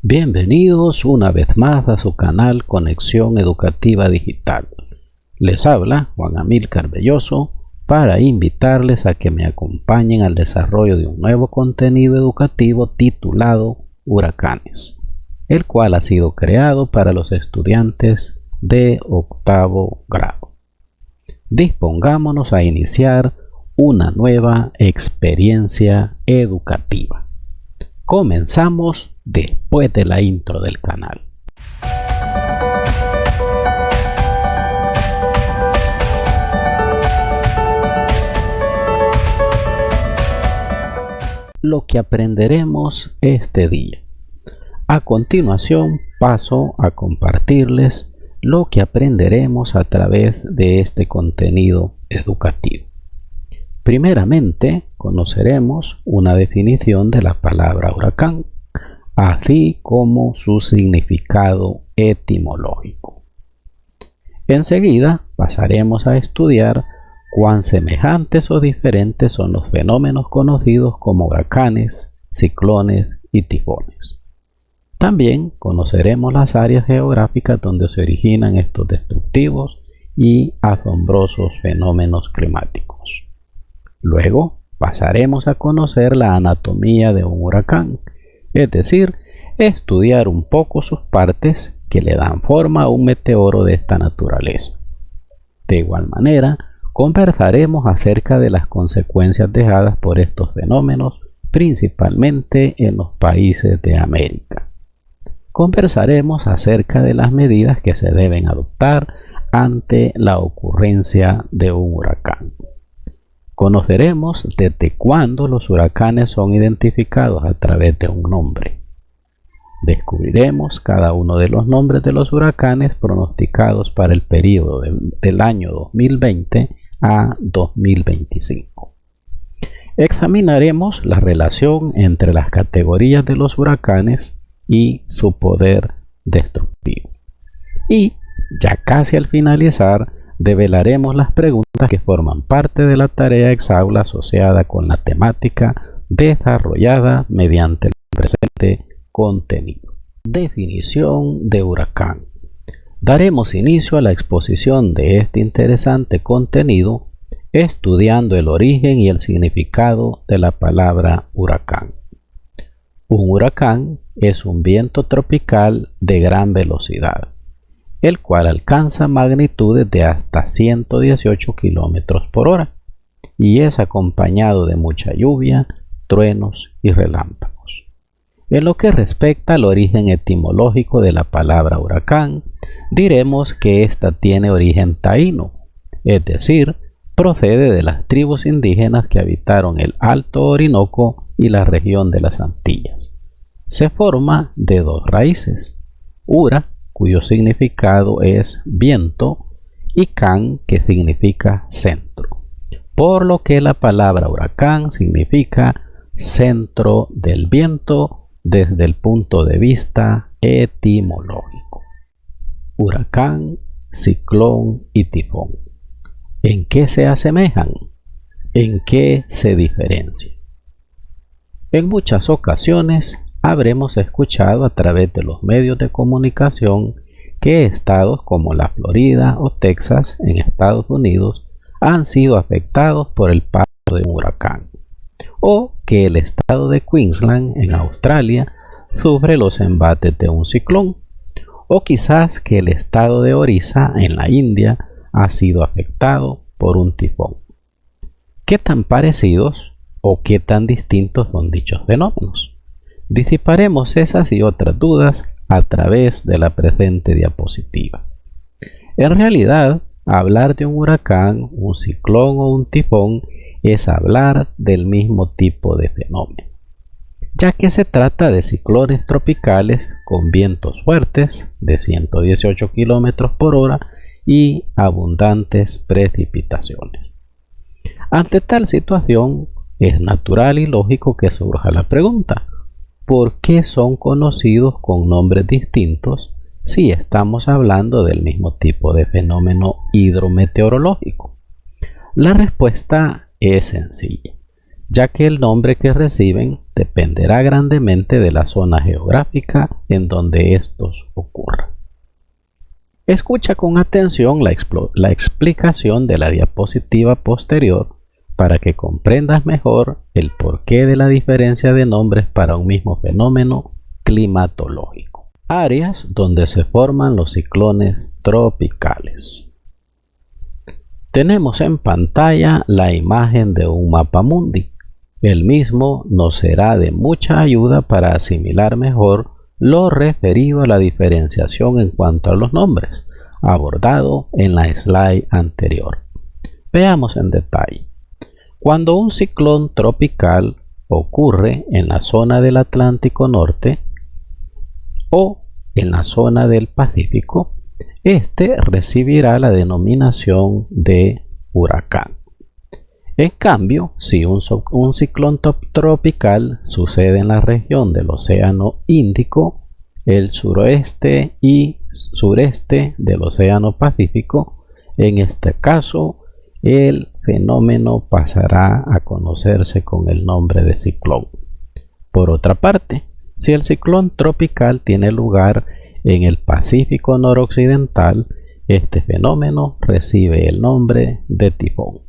Bienvenidos una vez más a su canal Conexión Educativa Digital. Les habla Juan Amílcar Belloso para invitarles a que me acompañen al desarrollo de un nuevo contenido educativo titulado Huracanes, el cual ha sido creado para los estudiantes de octavo grado. Dispongámonos a iniciar una nueva experiencia educativa. Comenzamos después de la intro del canal. Lo que aprenderemos este día. A continuación paso a compartirles lo que aprenderemos a través de este contenido educativo. Primeramente, conoceremos una definición de la palabra huracán, así como su significado etimológico. Enseguida pasaremos a estudiar cuán semejantes o diferentes son los fenómenos conocidos como huracanes, ciclones y tifones. También conoceremos las áreas geográficas donde se originan estos destructivos y asombrosos fenómenos climáticos. Luego pasaremos a conocer la anatomía de un huracán, es decir, estudiar un poco sus partes que le dan forma a un meteoro de esta naturaleza. De igual manera, conversaremos acerca de las consecuencias dejadas por estos fenómenos, principalmente en los países de América. Conversaremos acerca de las medidas que se deben adoptar ante la ocurrencia de un huracán. Conoceremos desde cuándo los huracanes son identificados a través de un nombre. Descubriremos cada uno de los nombres de los huracanes pronosticados para el periodo del año 2020 a 2025. Examinaremos la relación entre las categorías de los huracanes y su poder destructivo. Y, ya casi al finalizar, develaremos las preguntas que forman parte de la tarea exaula asociada con la temática desarrollada mediante el presente contenido. Definición de huracán. Daremos inicio a la exposición de este interesante contenido estudiando el origen y el significado de la palabra huracán. Un huracán es un viento tropical de gran velocidad, el cual alcanza magnitudes de hasta 118 km por hora y es acompañado de mucha lluvia, truenos y relámpagos. En lo que respecta al origen etimológico de la palabra huracán, diremos que ésta tiene origen taíno, es decir, procede de las tribus indígenas que habitaron el Alto Orinoco y la región de las Antillas. Se forma de dos raíces, ura, cuyo significado es viento, y can, que significa centro, por lo que la palabra huracán significa centro del viento desde el punto de vista etimológico. Huracán, ciclón y tifón. ¿En qué se asemejan? ¿En qué se diferencian? En muchas ocasiones habremos escuchado a través de los medios de comunicación que estados como la Florida o Texas en Estados Unidos han sido afectados por el paso de un huracán, o que el estado de Queensland en Australia sufre los embates de un ciclón, o quizás que el estado de Orissa en la India ha sido afectado por un tifón. ¿Qué tan parecidos o qué tan distintos son dichos fenómenos? Disiparemos esas y otras dudas a través de la presente diapositiva. En realidad, hablar de un huracán, un ciclón o un tifón es hablar del mismo tipo de fenómeno, ya que se trata de ciclones tropicales con vientos fuertes de 118 km por hora y abundantes precipitaciones. Ante tal situación, es natural y lógico que surja la pregunta: ¿por qué son conocidos con nombres distintos si estamos hablando del mismo tipo de fenómeno hidrometeorológico? La respuesta es sencilla. ya que el nombre que reciben dependerá grandemente de la zona geográfica en donde estos ocurran. Escucha con atención la explicación de la diapositiva posterior para que comprendas mejor el porqué de la diferencia de nombres para un mismo fenómeno climatológico. Áreas donde se forman los ciclones tropicales. Tenemos en pantalla la imagen de un mapamundi. El mismo nos será de mucha ayuda para asimilar mejor lo referido a la diferenciación en cuanto a los nombres, abordado en la slide anterior. Veamos en detalle. Cuando un ciclón tropical ocurre en la zona del Atlántico Norte o en la zona del Pacífico, este recibirá la denominación de huracán. En cambio, si un ciclón tropical sucede en la región del Océano Índico, el suroeste y sureste del Océano Pacífico, en este caso, el fenómeno pasará a conocerse con el nombre de ciclón. Por otra parte, si el ciclón tropical tiene lugar en el Pacífico noroccidental, este fenómeno recibe el nombre de tifón.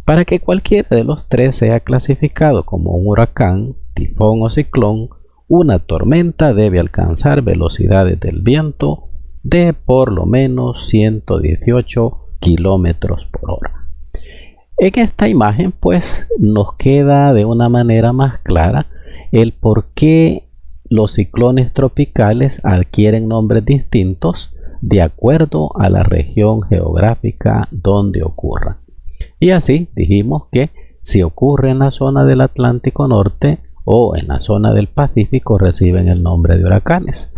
Para que cualquiera de los tres sea clasificado como un huracán, tifón o ciclón, una tormenta debe alcanzar velocidades del viento de por lo menos 118 kilómetros por hora. En esta imagen pues nos queda de una manera más clara el por qué los ciclones tropicales adquieren nombres distintos de acuerdo a la región geográfica donde ocurran. Y así dijimos que si ocurre en la zona del Atlántico Norte o en la zona del Pacífico reciben el nombre de huracanes.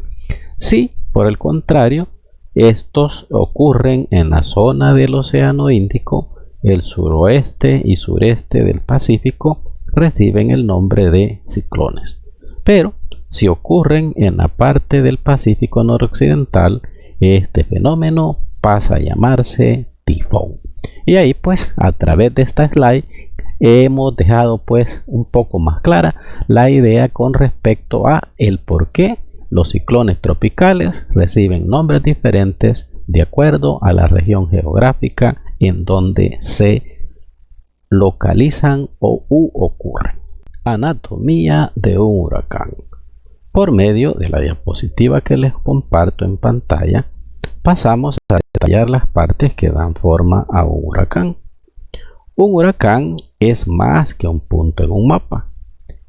Si, por el contrario, estos ocurren en la zona del Océano Índico, el suroeste y sureste del Pacífico reciben el nombre de ciclones. Pero si ocurren en la parte del Pacífico noroccidental, este fenómeno pasa a llamarse tifón. Y ahí pues a través de esta slide hemos dejado pues un poco más clara la idea con respecto a el por qué los ciclones tropicales reciben nombres diferentes de acuerdo a la región geográfica en donde se localizan o ocurren. Anatomía de un huracán. Por medio de la diapositiva que les comparto en pantalla, pasamos a detallar las partes que dan forma a un huracán. Un huracán es más que un punto en un mapa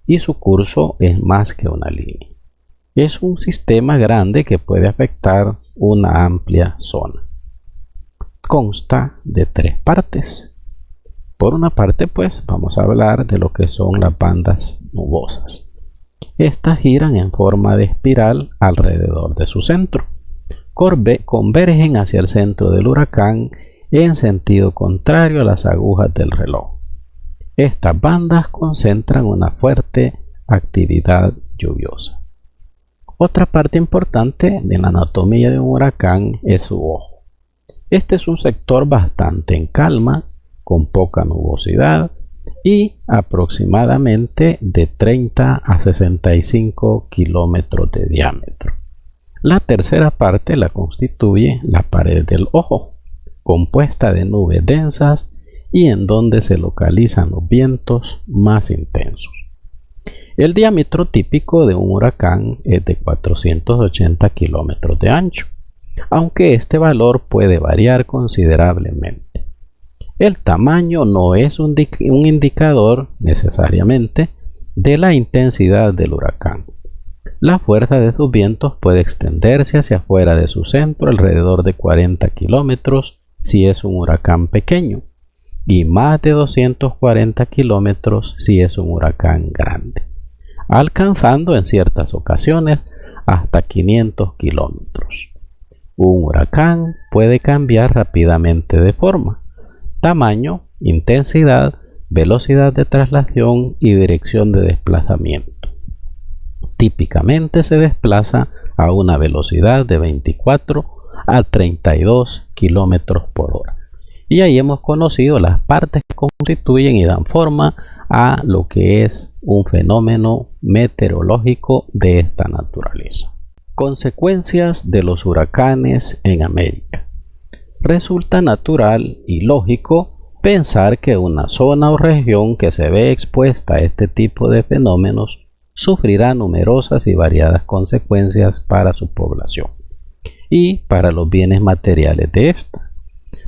y su curso es más que una línea. Es un sistema grande que puede afectar una amplia zona. Consta de tres partes. Por una parte pues vamos a hablar de lo que son las bandas nubosas. Estas giran en forma de espiral alrededor de su centro. Convergen hacia el centro del huracán en sentido contrario a las agujas del reloj. Estas bandas concentran una fuerte actividad lluviosa. Otra parte importante de la anatomía de un huracán es su ojo. Este es un sector bastante en calma, con poca nubosidad y aproximadamente de 30 a 65 kilómetros de diámetro. La tercera parte la constituye la pared del ojo, compuesta de nubes densas y en donde se localizan los vientos más intensos. El diámetro típico de un huracán es de 480 kilómetros de ancho, aunque este valor puede variar considerablemente. El tamaño no es un indicador necesariamente de la intensidad del huracán. La fuerza de sus vientos puede extenderse hacia afuera de su centro alrededor de 40 kilómetros si es un huracán pequeño y más de 240 kilómetros si es un huracán grande, alcanzando en ciertas ocasiones hasta 500 kilómetros. Un huracán puede cambiar rápidamente de forma, tamaño, intensidad, velocidad de traslación y dirección de desplazamiento. Típicamente se desplaza a una velocidad de 24 a 32 kilómetros por hora. Y ahí hemos conocido las partes que constituyen y dan forma a lo que es un fenómeno meteorológico de esta naturaleza. Consecuencias de los huracanes en América. Resulta natural y lógico pensar que una zona o región que se ve expuesta a este tipo de fenómenos sufrirá numerosas y variadas consecuencias para su población y para los bienes materiales de esta.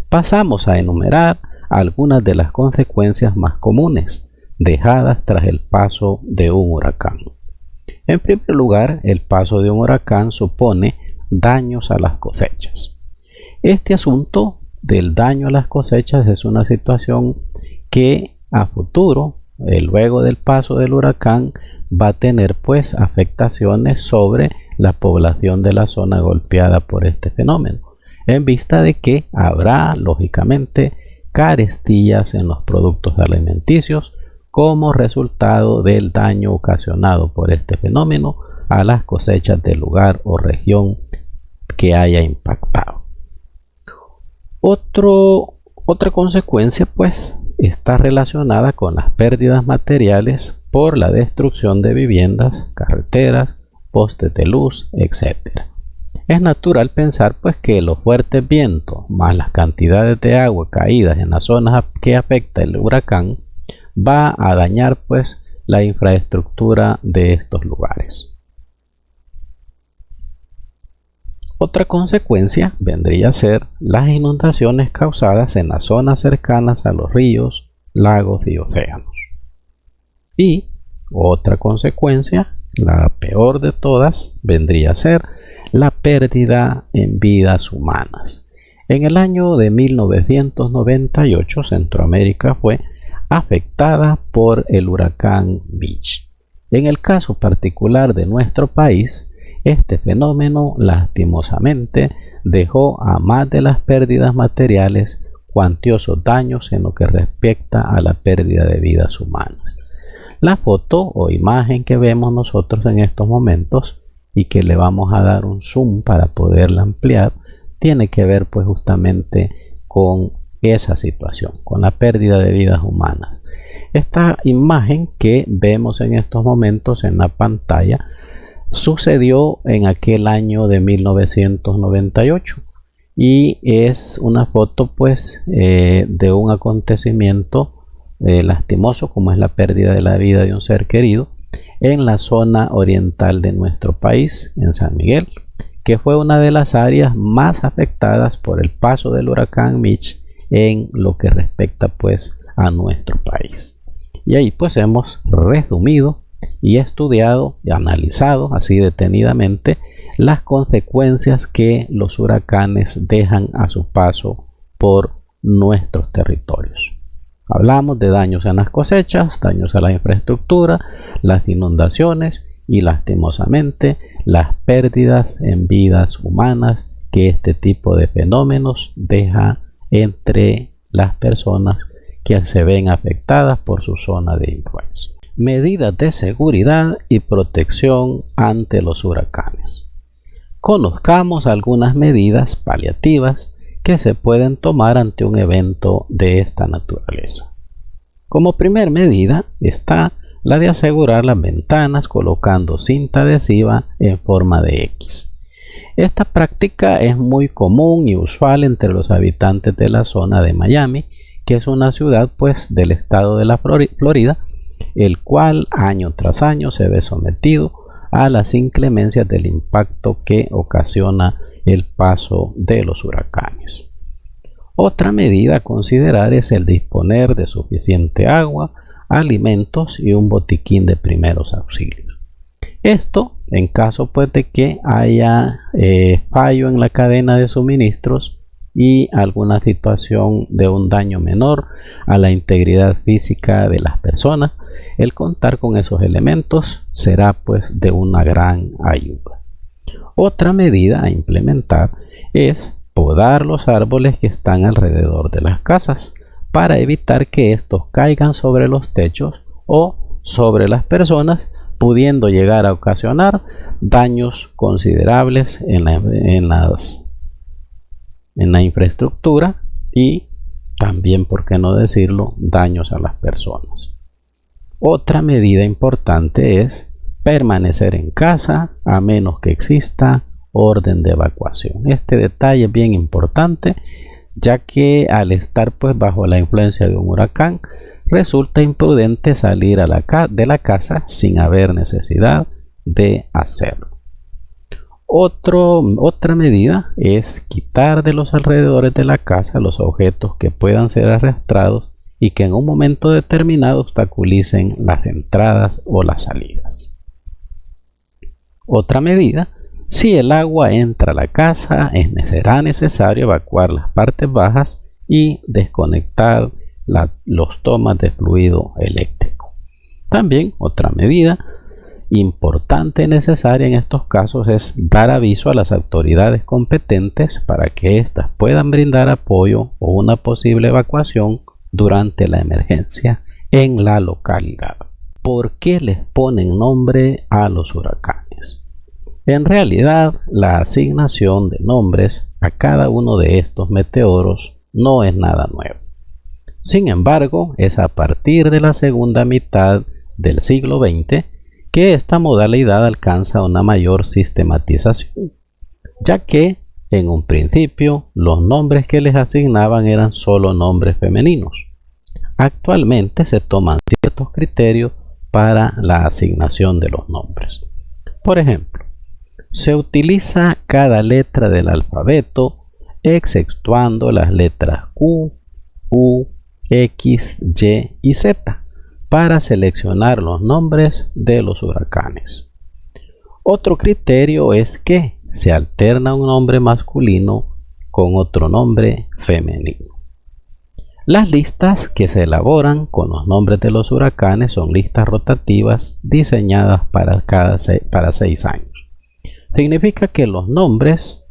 Pasamos a enumerar algunas de las consecuencias más comunes dejadas tras el paso de un huracán. En primer lugar, el paso de un huracán supone daños a las cosechas. Este asunto del daño a las cosechas es una situación que a futuro, luego del paso del huracán, va a tener pues afectaciones sobre la población de la zona golpeada por este fenómeno, en vista de que habrá lógicamente carestías en los productos alimenticios como resultado del daño ocasionado por este fenómeno a las cosechas del lugar o región que haya impactado. Otra consecuencia pues está relacionada con las pérdidas materiales por la destrucción de viviendas, carreteras, postes de luz, etc. Es natural pensar pues que los fuertes vientos más las cantidades de agua caídas en las zonas que afecta el huracán va a dañar pues la infraestructura de estos lugares. Otra consecuencia vendría a ser las inundaciones causadas en las zonas cercanas a los ríos, lagos y océanos. Y otra consecuencia, la peor de todas, vendría a ser la pérdida en vidas humanas. En el año de 1998, Centroamérica fue afectada por el huracán Mitch. En el caso particular de nuestro país, este fenómeno lastimosamente dejó a más de las pérdidas materiales cuantiosos daños en lo que respecta a la pérdida de vidas humanas. La foto o imagen que vemos nosotros en estos momentos y que le vamos a dar un zoom para poderla ampliar, tiene que ver pues justamente con esa situación, con la pérdida de vidas humanas. Esta imagen que vemos en estos momentos en la pantalla sucedió en aquel año de 1998 y es una foto pues de un acontecimiento lastimoso como es la pérdida de la vida de un ser querido en la zona oriental de nuestro país, en San Miguel, que fue una de las áreas más afectadas por el paso del huracán Mitch en lo que respecta pues a nuestro país. Y ahí pues hemos resumido y estudiado y analizado así detenidamente las consecuencias que los huracanes dejan a su paso por nuestros territorios. Hablamos de daños en las cosechas, daños a la infraestructura, las inundaciones y lastimosamente las pérdidas en vidas humanas que este tipo de fenómenos deja entre las personas que se ven afectadas por su zona de influencia. Medidas de seguridad y protección ante los huracanes. Conozcamos algunas medidas paliativas que se pueden tomar ante un evento de esta naturaleza. Como primer medida está la de asegurar las ventanas colocando cinta adhesiva en forma de X. Esta práctica es muy común y usual entre los habitantes de la zona de Miami, que es una ciudad pues del estado de la Florida, el cual año tras año se ve sometido a las inclemencias del impacto que ocasiona el paso de los huracanes. Otra medida a considerar es el disponer de suficiente agua, alimentos y un botiquín de primeros auxilios. Esto en caso pues de que haya fallo en la cadena de suministros y alguna situación de un daño menor a la integridad física de las personas, el contar con esos elementos será pues de una gran ayuda. Otra medida a implementar es podar los árboles que están alrededor de las casas para evitar que estos caigan sobre los techos o sobre las personas, pudiendo llegar a ocasionar daños considerables en la infraestructura y también, por qué no decirlo, daños a las personas. Otra medida importante es permanecer en casa a menos que exista orden de evacuación. Este detalle es bien importante, ya que al estar pues bajo la influencia de un huracán, resulta imprudente salir de la casa sin haber necesidad de hacerlo. Otra medida es quitar de los alrededores de la casa los objetos que puedan ser arrastrados y que en un momento determinado obstaculicen las entradas o las salidas. Otra medida: si el agua entra a la casa, será necesario evacuar las partes bajas y desconectar los tomas de fluido eléctrico. También otra medida importante y necesaria en estos casos es dar aviso a las autoridades competentes para que éstas puedan brindar apoyo o una posible evacuación durante la emergencia en la localidad. ¿Por qué les ponen nombre a los huracanes? En realidad, la asignación de nombres a cada uno de estos meteoros no es nada nuevo. Sin embargo, es a partir de la segunda mitad del siglo XX que esta modalidad alcanza una mayor sistematización, ya que en un principio los nombres que les asignaban eran solo nombres femeninos. Actualmente se toman ciertos criterios para la asignación de los nombres. Por ejemplo, se utiliza cada letra del alfabeto exceptuando las letras Q, U, X, Y y Z para seleccionar los nombres de los huracanes. Otro criterio es que se alterna un nombre masculino con otro nombre femenino. Las listas que se elaboran con los nombres de los huracanes son listas rotativas diseñadas para 6 años. Significa que los nombres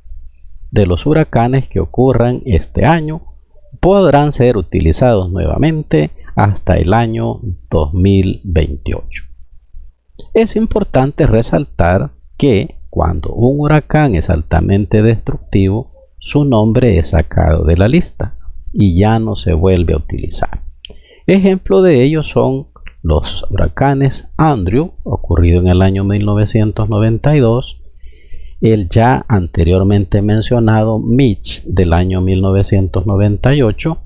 de los huracanes que ocurran este año podrán ser utilizados nuevamente hasta el año 2028. Es importante resaltar que cuando un huracán es altamente destructivo, su nombre es sacado de la lista y ya no se vuelve a utilizar. Ejemplo de ello son los huracanes Andrew, ocurrido en el año 1992, el ya anteriormente mencionado Mitch del año 1998,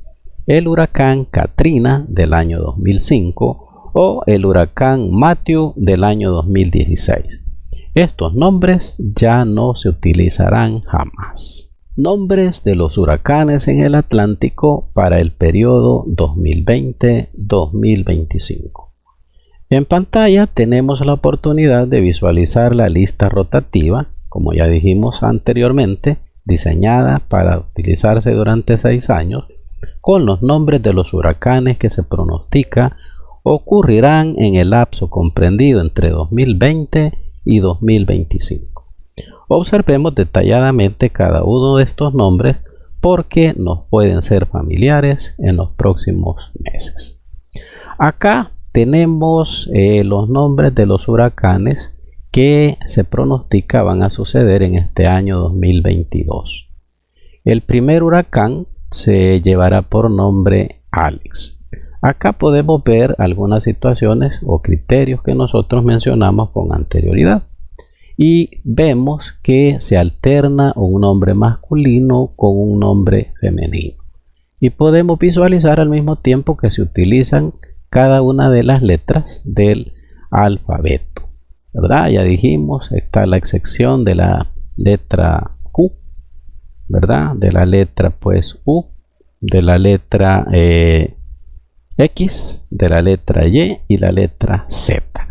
el huracán Katrina del año 2005 o el huracán Matthew del año 2016. Estos nombres ya no se utilizarán jamás. Nombres de los huracanes en el Atlántico para el periodo 2020-2025. En pantalla tenemos la oportunidad de visualizar la lista rotativa, como ya dijimos anteriormente, diseñada para utilizarse durante 6 años, con los nombres de los huracanes que se pronostica ocurrirán en el lapso comprendido entre 2020 y 2025. Observemos detalladamente cada uno de estos nombres porque nos pueden ser familiares en los próximos meses. Acá tenemos los nombres de los huracanes que se pronostica van a suceder en este año 2022. El primer huracán se llevará por nombre Alex. Acá podemos ver algunas situaciones o criterios que nosotros mencionamos con anterioridad y vemos que se alterna un nombre masculino con un nombre femenino y podemos visualizar al mismo tiempo que se utilizan cada una de las letras del alfabeto, ¿verdad? Ya dijimos, está la excepción de la letra Q, ¿verdad? De la letra pues U, de la letra X, de la letra Y y la letra Z.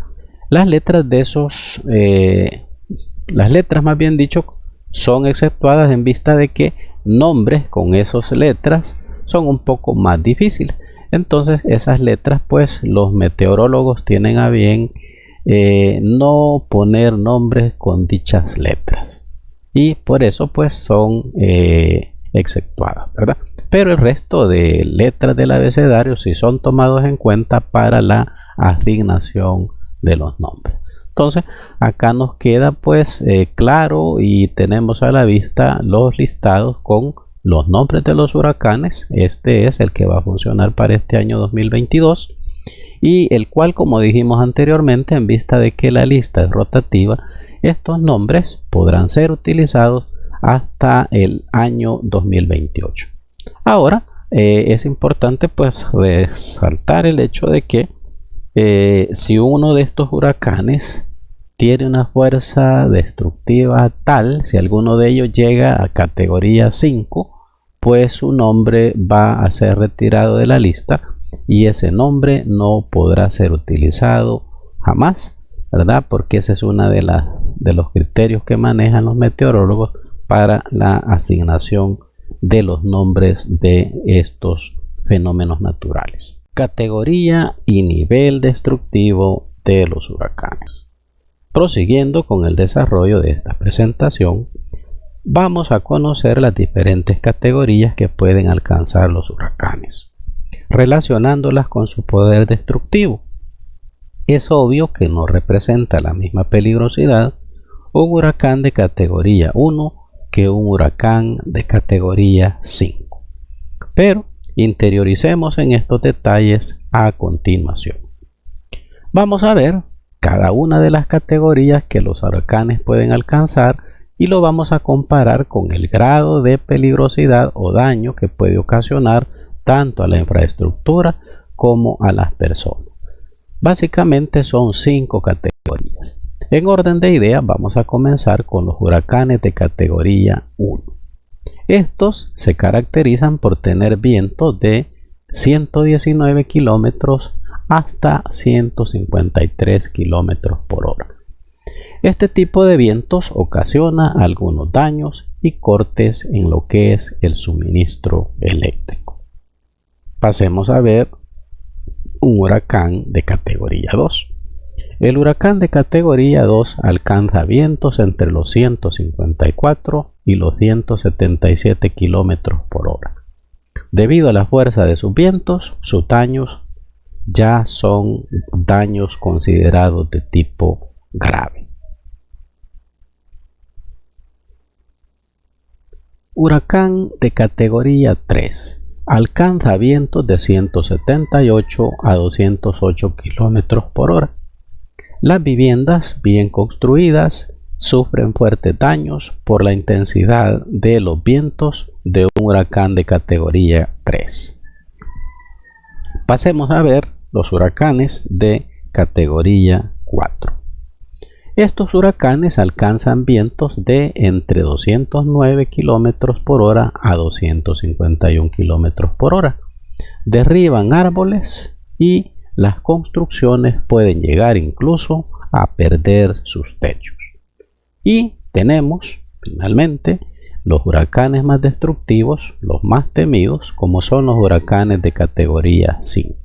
Las letras de esos, las letras más bien dicho, son exceptuadas en vista de que nombres con esas letras son un poco más difíciles. Entonces esas letras pues los meteorólogos tienen a bien no poner nombres con dichas letras y por eso pues son exceptuadas, ¿verdad? Pero el resto de letras del abecedario sí son tomados en cuenta para la asignación de los nombres. Entonces acá nos queda pues claro y tenemos a la vista los listados con los nombres de los huracanes. Este es el que va a funcionar para este año 2022 y el cual, como dijimos anteriormente, en vista de que la lista es rotativa, estos nombres podrán ser utilizados hasta el año 2028. Ahora es importante pues resaltar el hecho de que si uno de estos huracanes tiene una fuerza destructiva tal, si alguno de ellos llega a categoría 5, pues su nombre va a ser retirado de la lista y ese nombre no podrá ser utilizado jamás, ¿verdad? Porque ese es uno de los criterios que manejan los meteorólogos para la asignación de los nombres de estos fenómenos naturales. Categoría y nivel destructivo de los huracanes. Prosiguiendo con el desarrollo de esta presentación, vamos a conocer las diferentes categorías que pueden alcanzar los huracanes, relacionándolas con su poder destructivo. Es obvio que no representa la misma peligrosidad un huracán de categoría 1 que un huracán de categoría 5. Pero interioricemos en estos detalles a continuación. Vamos a ver cada una de las categorías que los huracanes pueden alcanzar y lo vamos a comparar con el grado de peligrosidad o daño que puede ocasionar tanto a la infraestructura como a las personas. Básicamente son 5 categorías. En orden de ideas vamos a comenzar con los huracanes de categoría 1. Estos se caracterizan por tener vientos de 119 kilómetros hasta 153 kilómetros por hora. Este tipo de vientos ocasiona algunos daños y cortes en lo que es el suministro eléctrico. Pasemos a ver un huracán de categoría 2. El huracán de categoría 2 alcanza vientos entre los 154 y los 177 kilómetros por hora. Debido a la fuerza de sus vientos, sus daños ya son daños considerados de tipo grave. Huracán de categoría 3 alcanza vientos de 178 a 208 kilómetros por hora. Las viviendas bien construidas sufren fuertes daños por la intensidad de los vientos de un huracán de categoría 3. Pasemos a ver los huracanes de categoría 4. Estos huracanes alcanzan vientos de entre 209 km por hora a 251 km por hora. Derriban árboles y las construcciones pueden llegar incluso a perder sus techos. Y tenemos finalmente los huracanes más destructivos, los más temidos, como son los huracanes de categoría 5.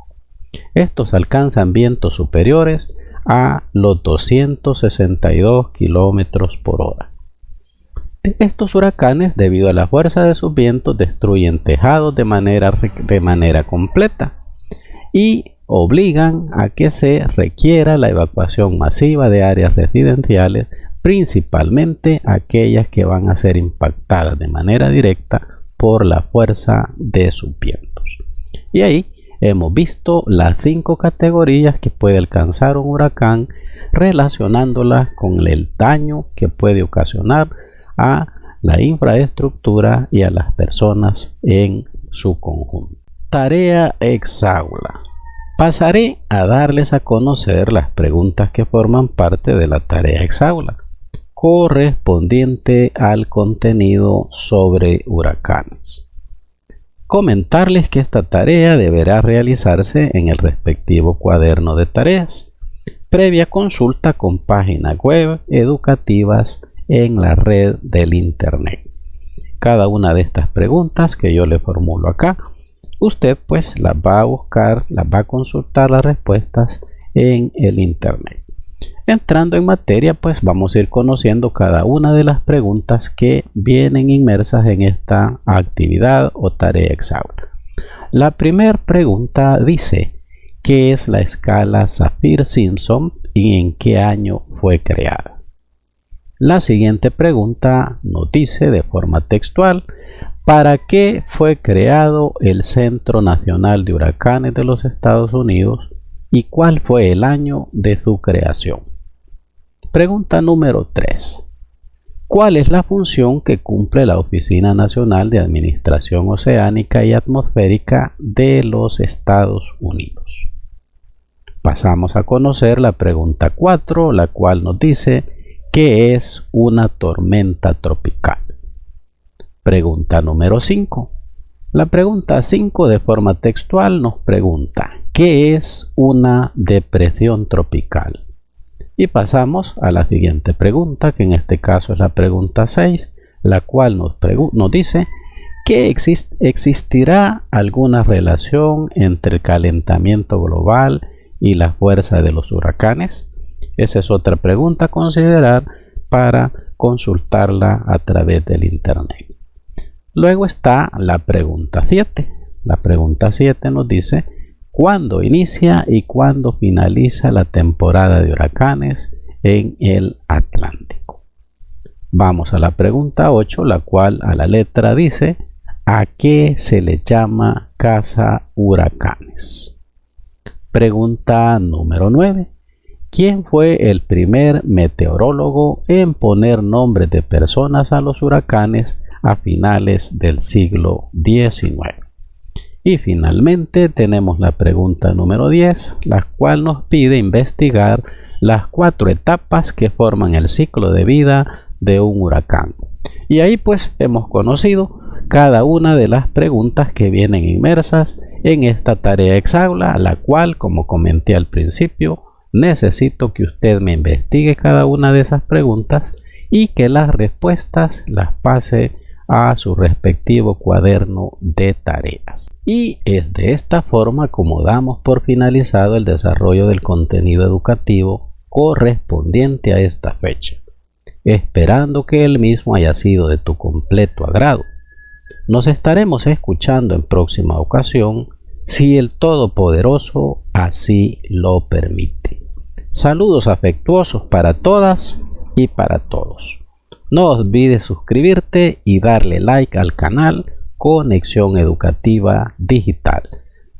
Estos alcanzan vientos superiores a los 262 kilómetros por hora. Estos huracanes, debido a la fuerza de sus vientos, destruyen tejados de manera completa y obligan a que se requiera la evacuación masiva de áreas residenciales, principalmente aquellas que van a ser impactadas de manera directa por la fuerza de sus vientos. Y ahí hemos visto las 5 categorías que puede alcanzar un huracán, relacionándolas con el daño que puede ocasionar a la infraestructura y a las personas en su conjunto. Tarea exaula. Pasaré a darles a conocer las preguntas que forman parte de la tarea exaula, correspondiente al contenido sobre huracanes. Comentarles que esta tarea deberá realizarse en el respectivo cuaderno de tareas, previa consulta con páginas web educativas en la red del internet. Cada una de estas preguntas que yo le formulo acá, usted pues las va a buscar, las va a consultar las respuestas en el internet. Entrando en materia, pues vamos a ir conociendo cada una de las preguntas que vienen inmersas en esta actividad o tarea exaula. La primera pregunta dice: ¿qué es la escala Saffir-Simpson y en qué año fue creada? La siguiente pregunta nos dice de forma textual: ¿Para qué fue creado el Centro Nacional de Huracanes de los Estados Unidos y cuál fue el año de su creación? Pregunta número 3. ¿Cuál es la función que cumple la Oficina Nacional de Administración Oceánica y Atmosférica de los Estados Unidos? Pasamos a conocer la pregunta 4, la cual nos dice ¿qué es una tormenta tropical? Pregunta número 5. La pregunta 5 de forma textual nos pregunta ¿qué es una depresión tropical? Y pasamos a la siguiente pregunta, que en este caso es la pregunta 6, la cual nos dice que existirá alguna relación entre el calentamiento global y la fuerza de los huracanes. Esa es otra pregunta a considerar para consultarla a través del internet. Luego está la pregunta 7. La pregunta 7 nos dice ¿cuándo inicia y cuándo finaliza la temporada de huracanes en el Atlántico? Vamos a la pregunta 8, la cual a la letra dice ¿a qué se le llama caza huracanes? Pregunta número 9. ¿Quién fue el primer meteorólogo en poner nombres de personas a los huracanes a finales del siglo XIX? Y finalmente tenemos la pregunta número 10, la cual nos pide investigar las 4 etapas que forman el ciclo de vida de un huracán. Y ahí pues hemos conocido cada una de las preguntas que vienen inmersas en esta tarea exaula, la cual, como comenté al principio, necesito que usted me investigue cada una de esas preguntas y que las respuestas las pase a su respectivo cuaderno de tareas. Y es de esta forma como damos por finalizado el desarrollo del contenido educativo correspondiente a esta fecha, esperando que el mismo haya sido de tu completo agrado. Nos estaremos escuchando en próxima ocasión, si el Todopoderoso así lo permite. Saludos afectuosos para todas y para todos. No olvides suscribirte y darle like al canal Conexión Educativa Digital.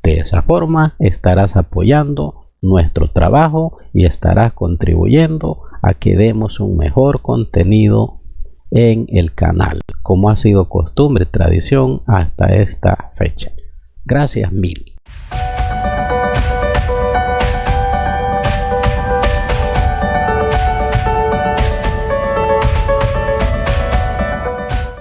De esa forma estarás apoyando nuestro trabajo y estarás contribuyendo a que demos un mejor contenido en el canal, como ha sido costumbre y tradición hasta esta fecha. Gracias mil.